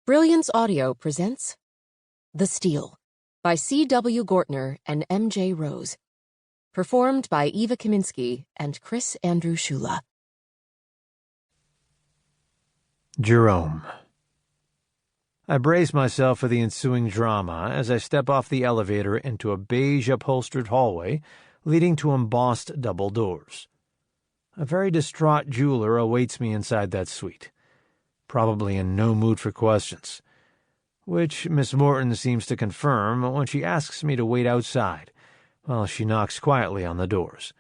Brilliance Audio presents The Steal by C.W. Gortner and M.J. Rose. Performed by Eva Kaminsky and Chris Andrew Shula. Jerome. I brace myself for the ensuing drama as I step off the elevator into a beige-upholstered hallway leading to embossed double doors. A very distraught jeweler awaits me inside that suite, probably in no mood for questions, which Miss Morton seems to confirm when she asks me to wait outside while she knocks quietly on the doors,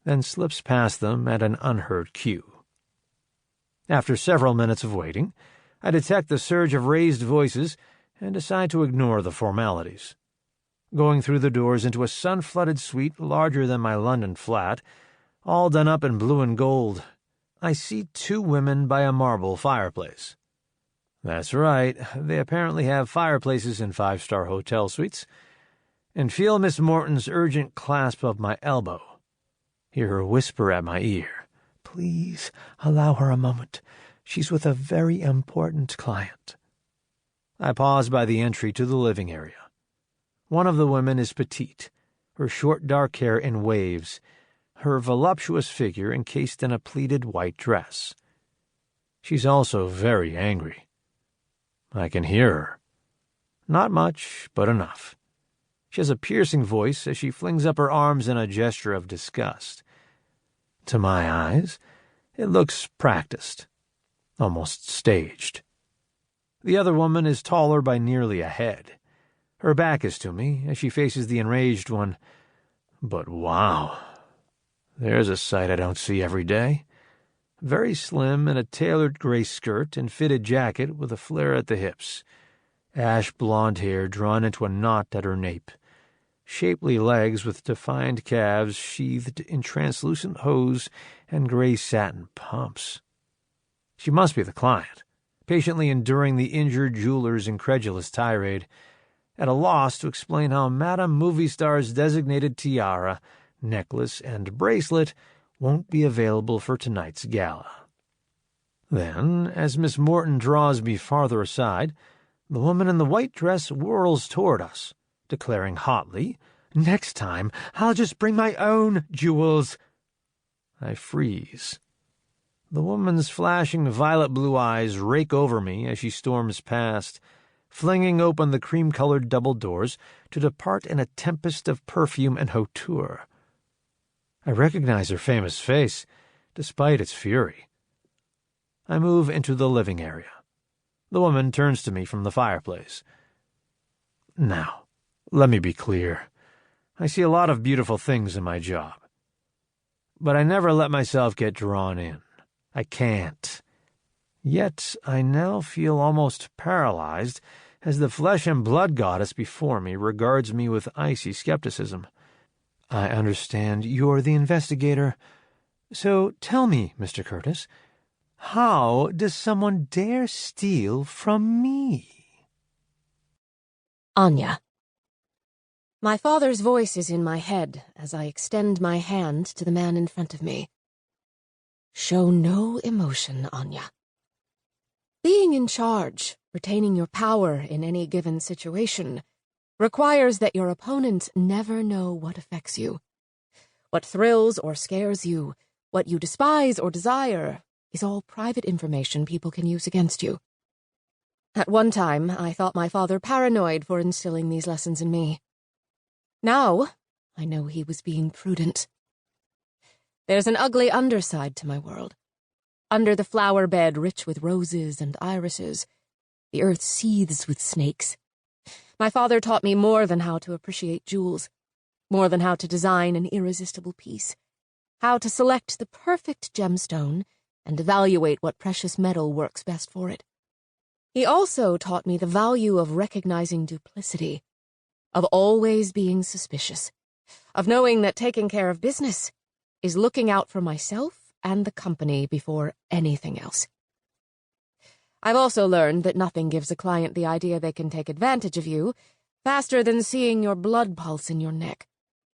then slips past them at an unheard cue. After several minutes of waiting, I detect the surge of raised voices and decide to ignore the formalities. Going through the doors into a sun-flooded suite larger than my London flat, all done up in blue and gold, I see two women by a marble fireplace. That's right, they apparently have fireplaces in five-star hotel suites, and feel Miss Morton's urgent clasp of my elbow. Hear her whisper at my ear, "Please, allow her a moment. She's with a very important client." I pause by the entry to the living area. One of the women is petite, her short dark hair in waves, her voluptuous figure encased in a pleated white dress. She's also very angry. I can hear her. Not much, but enough. She has a piercing voice as she flings up her arms in a gesture of disgust. To my eyes, it looks practiced, almost staged. The other woman is taller by nearly a head. Her back is to me as she faces the enraged one. But wow, there's a sight I don't see every day. Very slim in a tailored gray skirt and fitted jacket with a flare at the hips. Ash blonde hair drawn into a knot at her nape. Shapely legs with defined calves sheathed in translucent hose and gray satin pumps. She must be the client, patiently enduring the injured jeweler's incredulous tirade, at a loss to explain how Madame Movie Star's designated tiara, necklace, and bracelet won't be available for tonight's gala. Then, as Miss Morton draws me farther aside, the woman in the white dress whirls toward us, declaring hotly, "Next time, I'll just bring my own jewels." I freeze. The woman's flashing violet-blue eyes rake over me as she storms past, flinging open the cream-colored double doors to depart in a tempest of perfume and hauteur. I recognize her famous face, despite its fury. I move into the living area. The woman turns to me from the fireplace. Now, let me be clear. I see a lot of beautiful things in my job. But I never let myself get drawn in. I can't. Yet I now feel almost paralyzed as the flesh and blood goddess before me regards me with icy skepticism. "I understand you're the investigator. So tell me, Mr. Curtis, how does someone dare steal from me?" Ania. My father's voice is in my head as I extend my hand to the man in front of me. Show no emotion, Ania. Being in charge, retaining your power in any given situation, requires that your opponent never know what affects you. What thrills or scares you, what you despise or desire, is all private information people can use against you. At one time, I thought my father paranoid for instilling these lessons in me. Now, I know he was being prudent. There's an ugly underside to my world. Under the flower bed rich with roses and irises, the earth seethes with snakes. My father taught me more than how to appreciate jewels, more than how to design an irresistible piece, how to select the perfect gemstone and evaluate what precious metal works best for it. He also taught me the value of recognizing duplicity, of always being suspicious, of knowing that taking care of business is looking out for myself and the company before anything else. I've also learned that nothing gives a client the idea they can take advantage of you faster than seeing your blood pulse in your neck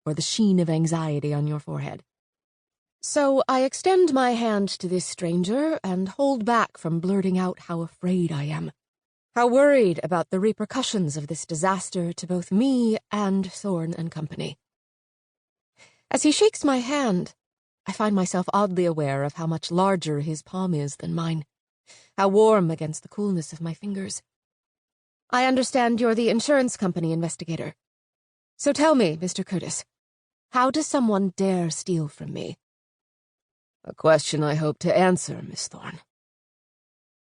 or the sheen of anxiety on your forehead. So I extend my hand to this stranger and hold back from blurting out how afraid I am. How worried about the repercussions of this disaster to both me and Thorne and Company. As he shakes my hand, I find myself oddly aware of how much larger his palm is than mine, how warm against the coolness of my fingers. I understand you're the insurance company investigator. So tell me, Mr. Curtis, how does someone dare steal from me? A question I hope to answer, Miss Thorne.